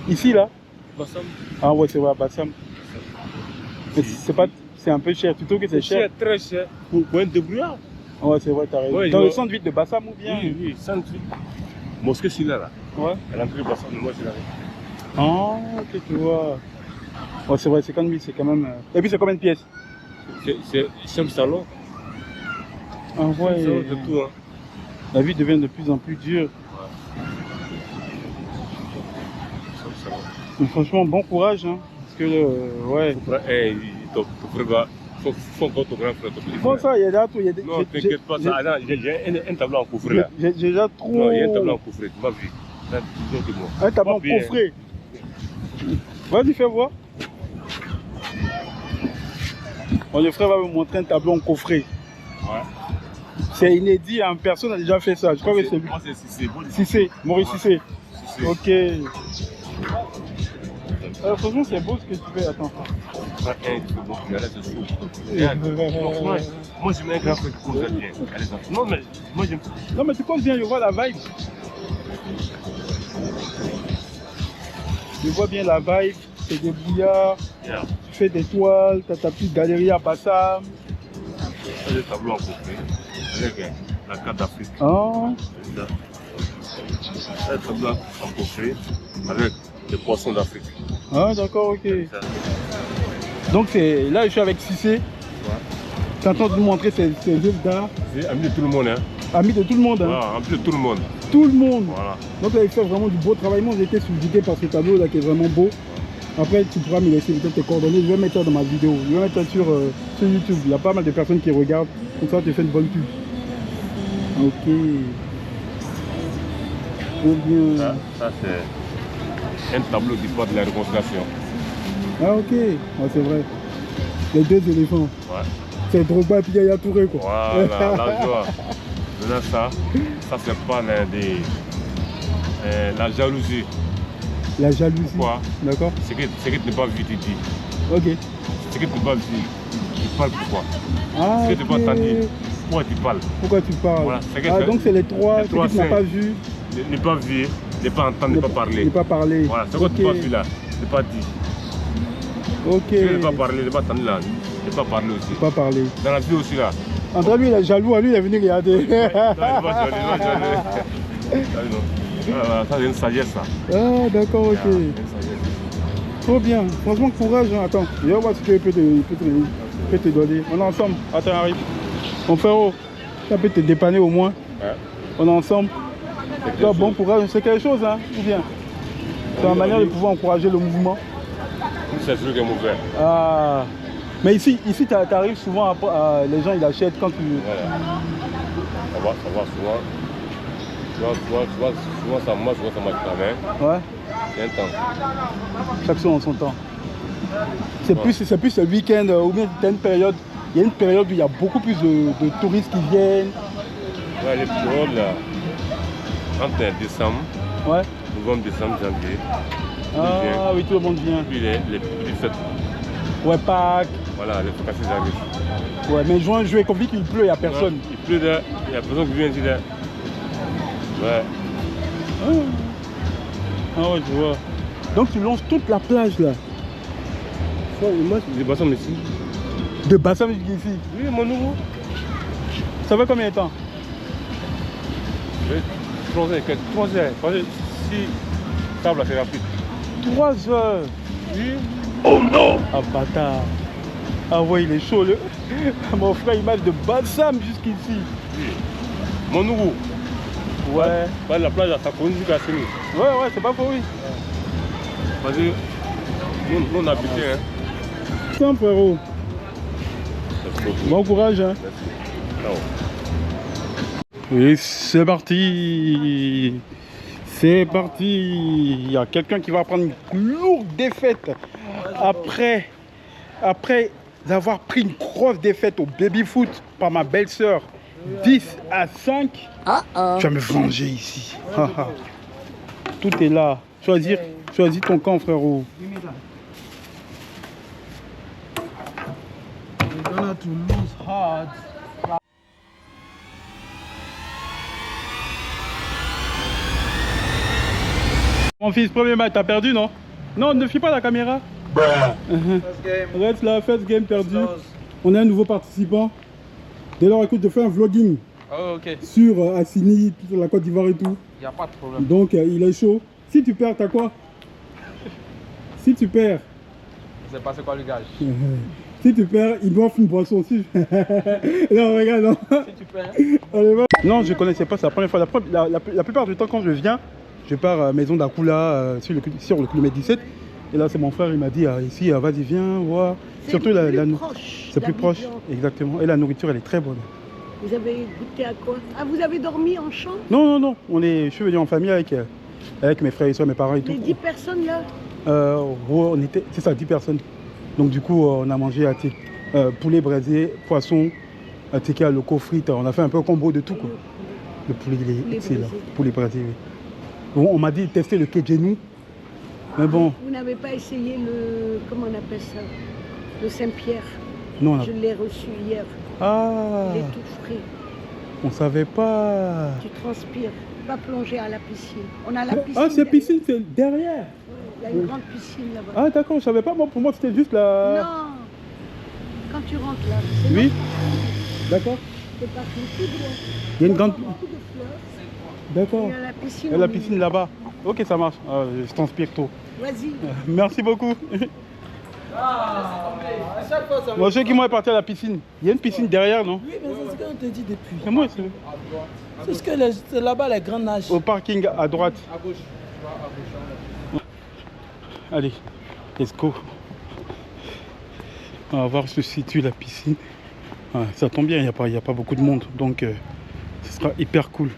Ici là? Bassam. Ah ouais, c'est vrai, à Bassam. Mais c'est un peu cher. Tu trouves que c'est cher? C'est très cher. Pour un débrouillard. Ouais, c'est vrai, t'as raison. Ouais, dans le centre-ville de Bassam ou bien? Oui, centre-ville. Mosquée Silla là. Ouais. À l'entrée de Bassam, moi je l'arrête. Ah, ok, tu vois. Ouais, c'est vrai, 50 000, c'est quand même... Et puis c'est combien de pièces? C'est chambre salon. Ah ouais. Salon de tout, hein. La vie devient de plus en plus dure. Mais franchement, bon courage, hein. Parce que, ouais. Faut encore ton grand frère. Bon, ça, il y a là tout. Non, t'inquiète pas, ça. J'ai un tableau en coffret là. J'ai déjà trop. Non, il y a un tableau en coffret, tu m'as vu. Un tableau en coffret. Vas-y, fais voir. Bon, le frère va me montrer un tableau en coffret. Ouais. C'est inédit, hein. Personne n'a déjà fait ça. Je crois que c'est lui. Moi, c'est Cissé. Cissé, Maurice Cissé. Cissé. Ok. Franchement, c'est beau ce que tu fais. Attends. Moi, j'aime un grand frère qui cause bien. Non, mais moi, j'aime. Non, mais tu causes bien, je vois la vibe. Je vois bien la vibe. C'est des bouillards. Yeah. Tu fais des toiles. Tu as ta petite galerie à Bassam. C'est le tableau en coffret. Avec la carte d'Afrique. Ah. C'est le tableau en coffret. Avec les poissons d'Afrique. Ah, d'accord, ok. Donc là, je suis avec Cissé. Ouais. Tu es en train de nous montrer ses œuvres d'art. C'est ami de tout le monde, hein. Ami de tout le monde, hein. Voilà, ami de tout le monde. Tout le monde. Voilà. Donc là, il fait vraiment du beau travail. Moi, j'ai été subjugué par ce tableau là qui est vraiment beau. Après, tu pourras me laisser peut-être tes coordonnées. Je vais mettre ça dans ma vidéo. Je vais mettre ça sur YouTube. Il y a pas mal de personnes qui regardent. Comme ça, tu fais une bonne pub. Ok. Très bien. Ça c'est un tableau d'histoire de la réconciliation. Ah, ok. Ah, c'est vrai. Les deux éléphants. Ouais. C'est Drogba et puis Yaya Touré, quoi. Voilà, la joie. Maintenant, ça c'est pas la jalousie. La jalousie. Pourquoi? D'accord. C'est que tu n'as pas vu, tu dis. Ok. C'est que tu n'as pas vu, tu parles pourquoi? Ah, C'est que tu n'as pas entendu, pourquoi tu parles? Pourquoi tu parles? Voilà, ah, donc c'est les trois, ceux que tu n'as pas vu. Ne pas vu, ne pas entendre, ne pas parler. Ne pas parler. Voilà, c'est quoi tu n'as pas vu là, ne pas dit. Ok. Tu ne pas parler, ne pas entendre là, ne pas parler aussi. Ne pas parler. Dans la vie aussi là. André, lui, il est jaloux, lui, il est venu regarder. Non, il n'est pas jaloux, Voilà, ça c'est une sagesse ça. Ah d'accord, ok. Trop bien, franchement courage, hein. Attends, je vais voir si tu peux te donner. On est ensemble, attends, arrive. Mon frérot, ça peut te dépanner au moins. Ouais. On est ensemble. Toi, bon courage, c'est quelque chose, hein, ou bien? C'est une manière de pouvoir encourager le mouvement. C'est celui qui est mauvais. Ah. Mais ici tu arrives souvent, les gens ils achètent quand tu... Voilà. Ça va souvent. Souvent ça marche, souvent ça marche pas. Ouais. C'est un temps. Chaque chose en son temps. C'est plus le week-end ou bien il y a une période où il y a beaucoup plus de touristes qui viennent. Ouais, les périodes là, entre décembre, ouais. Novembre, décembre, janvier. Ah oui, tout le monde vient. Puis les petites fêtes. Ouais, Pâques. Voilà, les vacances arrivent. Ouais, mais juin, juillet, comme il pleut, il n'y a personne. Ouais, il pleut là, il n'y a personne qui vient ici là. Ouais. Ah ouais, je vois. Donc tu longes toute la plage là. Moi, j'ai Bassam ici. De Bassam ici? Oui, mon nouveau. Ça fait combien de temps? 3 heures. Si table là, c'est rapide. 3 heures? Oui. Oh non! Ah bâtard. Ah ouais, il est chaud le. Mon frère il marche de Bassam jusqu'ici. Oui. Mon nouveau. Ouais. Bah, la plage, ça continue jusqu'à Sini. Ouais, c'est pas faux, oui. Parce que nous on habitait. Hein. Tiens, frérot. Bon courage. Hein. Merci. Oui, c'est parti. C'est parti. Il y a quelqu'un qui va prendre une lourde défaite après avoir pris une grosse défaite au baby-foot par ma belle-sœur. 10-5. Tu vas me venger ici. Tout est là. Choisis ton camp, frérot. Mon fils, premier match, t'as perdu, non? Non, ne fuis pas la caméra. Reste là, first game perdu. On a un nouveau participant. Dès lors, écoute, je fais un vlogging sur Assini, la Côte d'Ivoire et tout. Il n'y a pas de problème. Donc, il est chaud. Si tu perds, t'as quoi? Si tu perds... Je sais pas c'est quoi le gage. Si tu perds, il doit faire une boisson aussi. Non, regarde, non. Si tu perds... Non, je connaissais pas, c'est la première fois. La plupart du temps, quand je viens, je pars à Maison d'Akoula sur le kilomètre 17. Et là, c'est mon frère, il m'a dit, ici, vas-y, viens voir. Surtout la proche. C'est plus proche, exactement. Et la nourriture, elle est très bonne. Vous avez goûté à quoi? Ah, vous avez dormi en chambre? Non. Je suis venu en famille avec mes frères et soeurs, mes parents et tout. Les 10 personnes là? C'est ça, 10 personnes. Donc du coup, on a mangé poulet braisé, poisson, tikka, loco, frites. On a fait un peu un combo de tout, quoi. Le poulet, il est excellent. Poulet braisé, oui. Bon, on m'a dit de tester le kedjenou. Mais bon. Vous n'avez pas essayé le... Comment on appelle ça? Le Saint-Pierre. Non, je l'ai reçu hier. Ah. Il est tout frais. On savait pas. Tu transpires. Va plonger à la piscine. On a la piscine. Ah, c'est piscine, c'est derrière. Il y a une grande piscine là-bas. Ah, d'accord, je savais pas. Moi, pour moi, c'était juste la... Non. Quand tu rentres là. Oui. D'accord. C'est parti tout droit. Il y a une grande... Beaucoup de fleurs. D'accord. Il y a la piscine. Il y a la piscine là-bas. Ok, ça marche. Je transpire tôt. Vas-y. Merci beaucoup. Moi, ceux qui m'ont parti à la piscine. Il y a une piscine derrière, non? Oui, mais c'est ce qu'on te dit depuis. C'est moi, c'est ce que c'est là-bas, les grands nages. Au parking à droite. À gauche. Allez. Let's go. On va voir où se situe la piscine. Ah, ça tombe bien, il n'y a pas beaucoup de monde, donc ce sera hyper cool.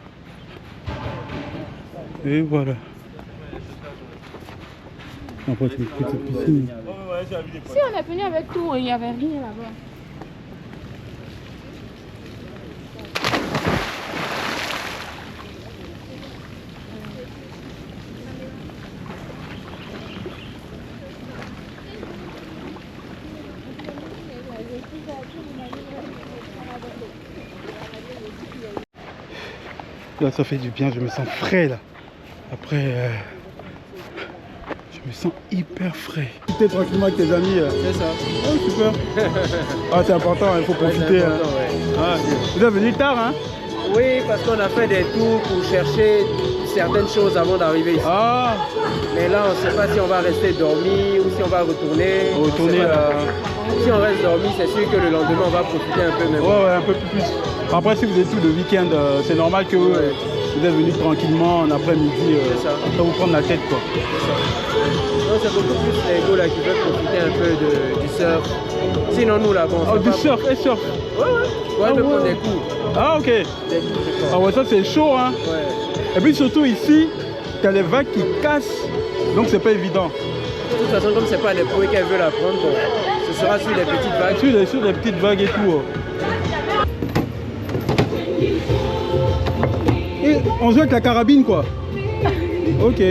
Et voilà. Après, c'est une petite piscine. Si on est venu avec tout, il n'y avait rien là-bas. Là, ça fait du bien, je me sens frais là. Après, je me sens hyper frais. Quitter tranquillement avec tes amis. C'est ça. Oh, super. Ah, c'est important, il faut profiter. C'est important, Ah, vous êtes venu tard, hein? Oui, parce qu'on a fait des tours pour chercher certaines choses avant d'arriver ici. Ah, Mais là, on ne sait pas si on va rester dormi ou si on va retourner. retourner Si on reste dormi, c'est sûr que le lendemain, on va profiter un peu. Mais bon. ouais, un peu plus. Après, si vous êtes tout le week-end, c'est normal que vous êtes venu tranquillement en après-midi. C'est ça. Ça vous prendre la tête, quoi. C'est ça. Non, c'est beaucoup plus les gars là qui veulent profiter un peu du surf. Sinon, nous là, bon. Oh, du surf et surf. Ouais, on peut prendre des coups. Ah, ok. Des coups, c'est fort. Ah ouais, ça c'est chaud, hein. Ouais. Et puis surtout ici, t'as les vagues qui cassent, donc c'est pas évident. De toute façon, comme c'est pas des bruits qu'elles veulent apprendre, bon, ce sera sur les petites vagues. Sur les petites vagues et tout. Et on joue avec la carabine, quoi. Ok.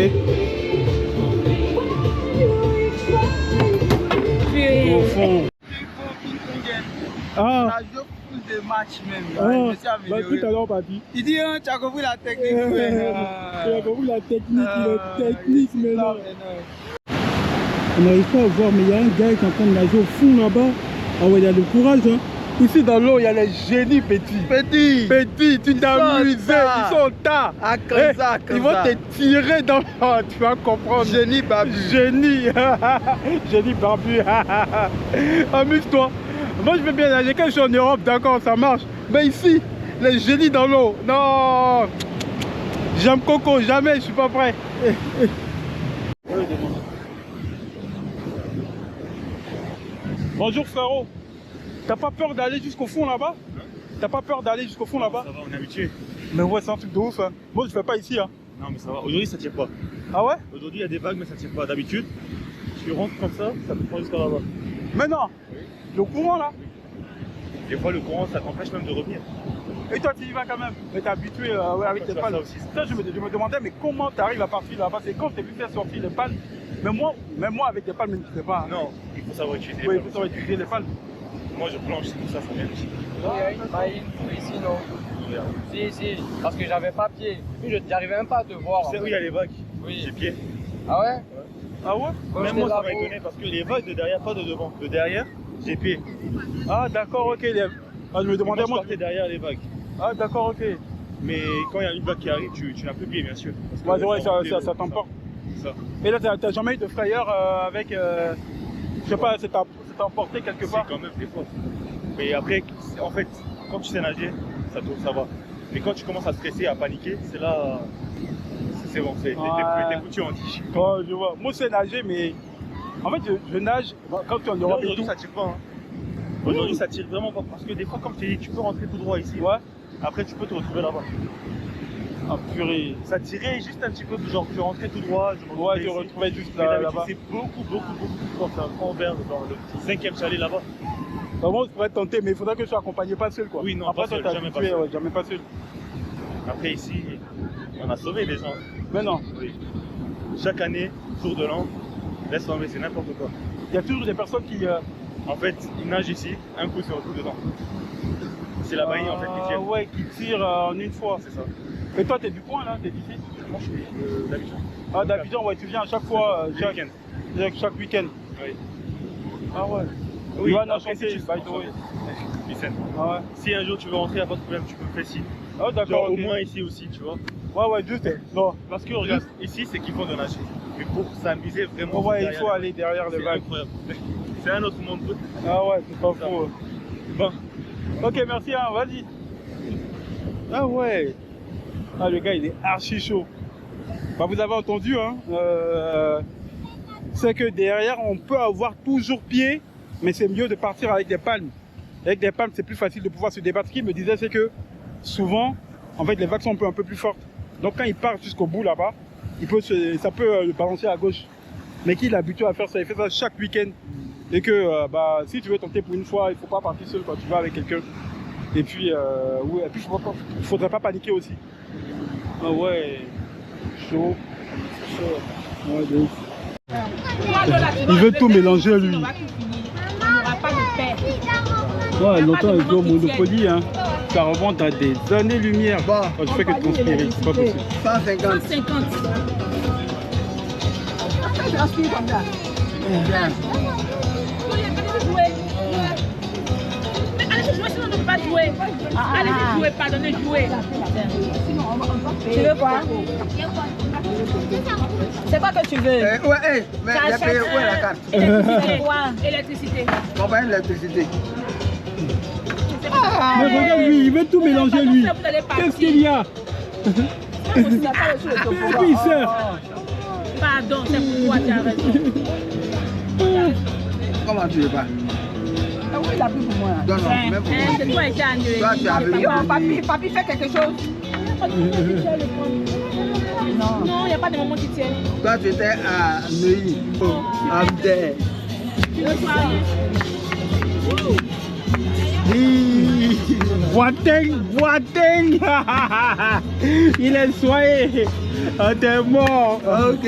Au fond. Ah. Des matchs même. Ah, Je suis amélioré. tout à l'heure parti. Il dit, hein, tu as compris la technique. Tu as compris la technique, mais non. On n'arrive pas à voir, mais il y a un gars qui est en train de nager au fond là-bas. Ah ouais, il a le courage, hein. Ici dans l'eau, il y a les génies petits. Petit, tu t'es amusé, ils sont tas. Ah, comme ça, comme ils vont ça. te tirer dans l'eau, tu vas comprendre. Génie barbu. Génie. Génie barbu. Amuse-toi. Moi, je veux bien nager quand je suis en Europe, d'accord, ça marche. Mais ici, les génies dans l'eau, non. J'aime Coco, jamais, je suis pas prêt. Bonjour frérot. T'as pas peur d'aller jusqu'au fond là-bas? T'as pas peur d'aller jusqu'au fond là-bas? Ça va, on est habitué. Mais ouais, c'est un truc de ouf, hein. Moi, je fais pas ici, hein. Non, mais ça va. Aujourd'hui, ça tire pas. Ah ouais? Aujourd'hui, il y a des vagues, mais ça tire pas. D'habitude, tu rentres comme ça te prend jusqu'à là-bas. Mais non. Le courant là. Des fois, le courant, ça t'empêche même de revenir. Et toi, tu y vas quand même. Mais t'es habitué avec les palmes. Ça, je me demandais, mais comment t'arrives à partir là-bas? C'est quand je t'ai vu faire sortir les palmes. Mais moi, avec des palmes, je ne sais pas. Non, il faut savoir utiliser les Oui, palmes. il faut savoir utiliser les palmes. Moi, je plonge, c'est tout ça, ça vient. Non, il y a une ici, non. Si, parce que j'avais pas pied. Je n'arrivais même pas à te voir. Tu sais où il y a les vagues? Oui. J'ai pied. Ah ouais? Ah ouais? Même moi, ça m'a étonné parce que les vagues de derrière, pas de devant. De derrière, j'ai pied. Ah d'accord, ok. Ah, je me demandais, moi, je partais derrière les vagues. Ah d'accord, ok. Mais quand il y a une vague qui arrive, tu n'as plus pied, bien sûr. Ouais, ouais, ça t'emporte. Ça. Et là, t'as jamais eu de frayeur avec, je sais pas, c'est emporté quelque part? C'est quand même des fois. Mais après, en fait, quand tu sais nager, ça va. Mais quand tu commences à stresser, à paniquer, c'est là, c'est bon, t'es foutu en tige. Oh, je vois. Moi, je sais nager, mais en fait, je nage quand tu es en Europe. Aujourd'hui, ça tire pas. Hein. Aujourd'hui, ça tire vraiment pas. Parce que des fois, comme tu dis, tu peux rentrer tout droit ici. Ouais. Après, tu peux te retrouver là-bas. Ah, purée. Ça tirait juste un petit peu, genre tu rentrais tout droit. Ouais, tu retrouvais juste là-bas. C'est beaucoup plus fort. C'est un grand verre dans le 5e chalet là-bas. Moi, je pourrais te tenter, mais il faudrait que je sois accompagné pas seul, quoi. Oui, non, après, pas seul, toi, jamais t'es pas seul. ouais, jamais pas seul. Après, ici, on a sauvé des gens. Mais non. Oui. Chaque année, jour de l'an, laisse tomber, c'est n'importe quoi. Il y a toujours des personnes qui... En fait, ils nagent ici, un coup, c'est retour dedans. C'est la baillie en fait qui tire. Ouais, qui tire en une fois. C'est ça. Et toi, t'es du coin là? T'es d'ici? Moi, je suis d'Abidjan. Ah, d'Abidjan, ouais, tu viens à chaque fois, chaque week-end. Oui. Ah ouais. Oui, Johan, après, enchanté, si tu by the way. Vicente. Ah ouais. Si un jour tu veux rentrer, il n'y a pas de problème, tu peux me faire ici. Ah d'accord, Genre, ok. au moins ici aussi, tu vois. Ouais, ouais, juste. Non. Parce que regarde, ici c'est qu'ils font de nager. Mais pour s'amuser vraiment. Ouais, il faut aller derrière les C'est vagues. incroyable. C'est un autre monde. Ah ouais, c'est pas faux. Bon. Ok, merci, hein, vas-y. Ah ouais. Ah, le gars, il est archi chaud. Bah, vous avez entendu, hein. c'est que derrière, on peut avoir toujours pied, mais c'est mieux de partir avec des palmes. Avec des palmes, c'est plus facile de pouvoir se débattre. Ce qu'il me disait, c'est que souvent, en fait, les vagues sont un peu plus fortes. Donc quand il part jusqu'au bout là-bas, ça peut le balancer à gauche. Mais qu'il est habitué à faire ça, il fait ça chaque week-end. Et que si tu veux tenter pour une fois, il ne faut pas partir seul quand tu vas avec quelqu'un. Et puis, il ne faudrait pas paniquer aussi. Ah ouais, chaud. Ouais, de ouf. Il veut tout mélanger lui. Ouais, longtemps il joue au Monopoly, hein. Ça remonte à des années-lumière. Je fais que transpirer, c'est pas possible. 150. 150. Je transpire comme ça. Allez jouer, sinon on ne peut pas jouer. Allez jouer, pardonnez, jouer. Tu veux quoi? C'est quoi que tu veux? Ouais, mais il a payé où est la carte? C'est quoi? Électricité. Combien d'électricité? Mais regarde lui, il veut tout mélanger lui. Qu'est-ce qu'il y a? Et puis il sert. Pardon, c'est pour toi, tu as raison. Comment tu veux pas? Ah oui, il a pris pour moi. Non, non, même pour moi. C'est toi qui as annulé. Toi, tu as venu. Papi fait quelque chose. Non, il n'y a pas de moment qui tienne. Toi, tu étais à Neuilly, à Abdel. Boateng. Il est soigné. Ah, t'es mort. Ok.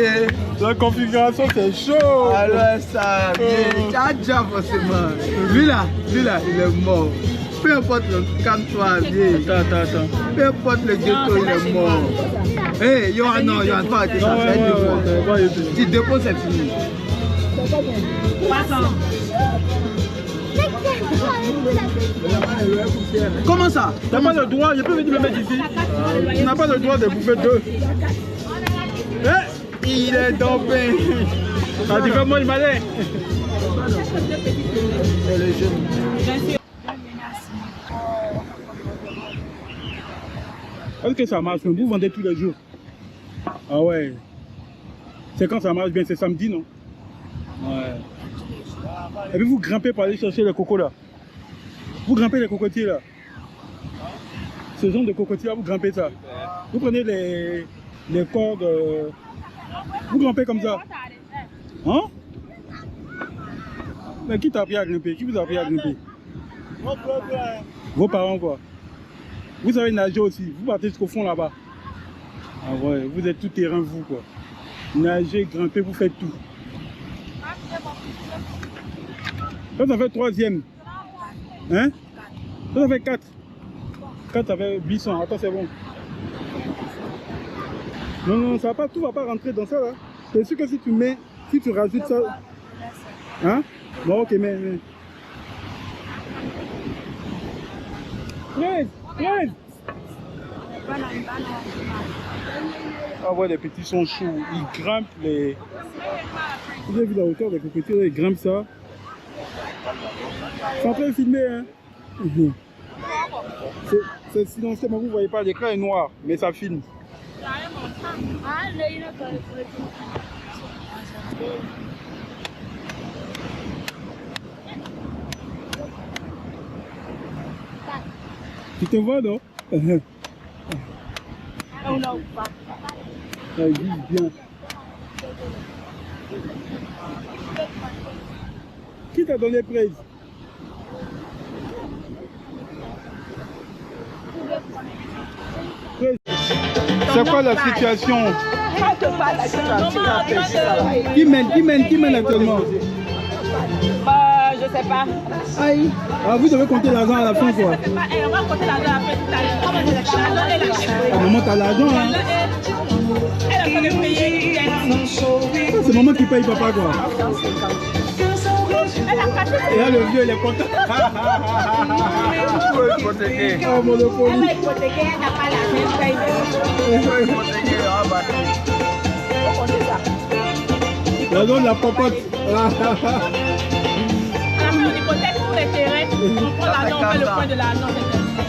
La configuration, c'est chaud. Alors ça, tu as déjà forcément. Lui là, il est mort. Peu importe le calme-toi, vieux. Attends. Peu importe le ghetto, il est mort. Hé, Yohan, non, Yohan, pas arrêter ça. Tu déposes, c'est fini. Comment ça? Tu n'as pas le droit, je peux venir me mettre ici. Tu n'as pas le droit de bouffer deux. Il est tombé. Ça dit vraiment il m'allait. Est-ce que ça marche? Vous vendez tous les jours? Ah ouais. C'est quand ça marche bien? C'est samedi, non? Ouais. Et puis vous grimpez pour aller chercher les cocos là. Vous grimpez les cocotiers là. Ce genre de cocotiers là, vous grimpez ça. Vous prenez les cordes. Vous grimpez comme ça. Hein? Mais qui t'a appris à grimper? Qui vous a appris à grimper? Vos parents quoi. Vous savez nager aussi. Vous partez jusqu'au fond là-bas. Ah ouais, vous êtes tout terrain vous quoi. Nager, grimper, vous faites tout. Ça fait troisième. Hein? Ça fait 4. 4 ça fait 800. Attends, c'est bon. Non, ça va pas, tout va pas rentrer dans ça là. C'est sûr que si tu rajoutes ça. Hein? Bon, ok, mais. 13. Ah ouais, les petits sont chauds. Ils grimpent les. Vous avez vu la hauteur des cocotiers, ils grimpent ça. C'est en train de filmer, hein. C'est silencieux, mais vous ne voyez pas, l'écran est noir, mais ça filme. Tu te vois, non? Ça vise bien. Qui t'a donné prise? C'est quoi la situation? Qui mène actuellement? Je sais pas. Aïe. Ah, vous devez compter l'argent à la fin quoi. On va compter l'argent après. Maman, t'as l'argent hein? Elle a pas de payer. C'est maman qui paye papa quoi. Et là le vieux il est content. Il faut hypothéquer. Oh Monopoly. Elle va hypothéquer, elle n'a pas l'argent. Il faut hypothéquer. Faut compter ça. L'argent de la popote. On hypothèque pour les terrains, on prend l'argent, on fait le point de l'argent.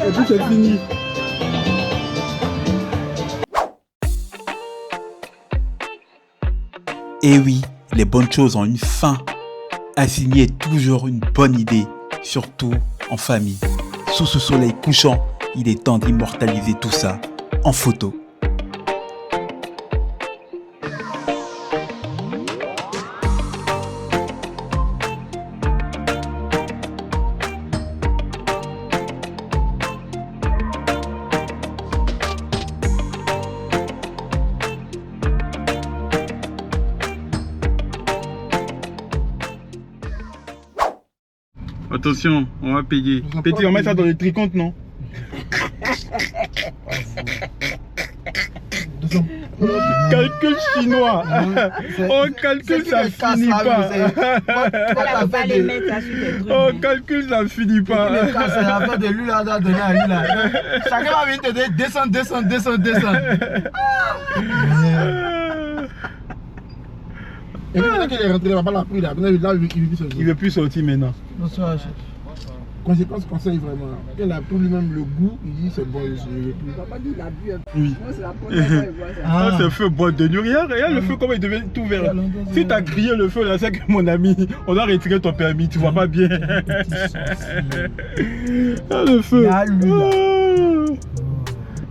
Et puis c'est fini. Et oui, Les bonnes choses ont une fin. Assigner est toujours une bonne idée, surtout en famille. Sous ce soleil couchant, il est temps d'immortaliser tout ça en photo. Attention, on va payer. Petit, on met ça dans le tricompte, non? Calcul chinois. On calcule, ça finit pas. On calcule, ça finit pas. C'est la fin de lui là, de donner à lui là. Chacun va venir te dire descends. Et maintenant qu'il est rentré, il va pas la pris là. Là, il veut sortir. Il veut plus sortir maintenant. Conséquence, conseil vraiment. Il a pris lui-même le goût, il dit c'est bon, je ne veux plus. Papa dit il a bu un peu. Oui. Moi, c'est la première fois qu'il voit ça. Ah, c'est feu boîte de nuit. Regarde le feu, comment il devient tout vert. Si tu as grillé le feu là, c'est que mon ami, on doit retirer ton permis, tu vois pas bien. Ah, le feu.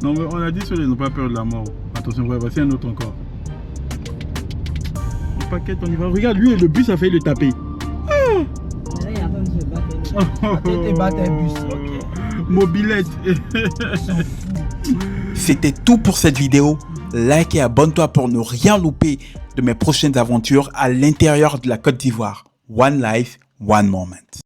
Non, mais on a dit que ils n'ont pas peur de la mort. Attention, voici un autre encore. Le paquet, on y va. Regarde, lui, le bus a failli le taper. Mobilette. C'était tout pour cette vidéo. Like et abonne-toi pour ne rien louper de mes prochaines aventures à l'intérieur de la Côte d'Ivoire. One life, one moment.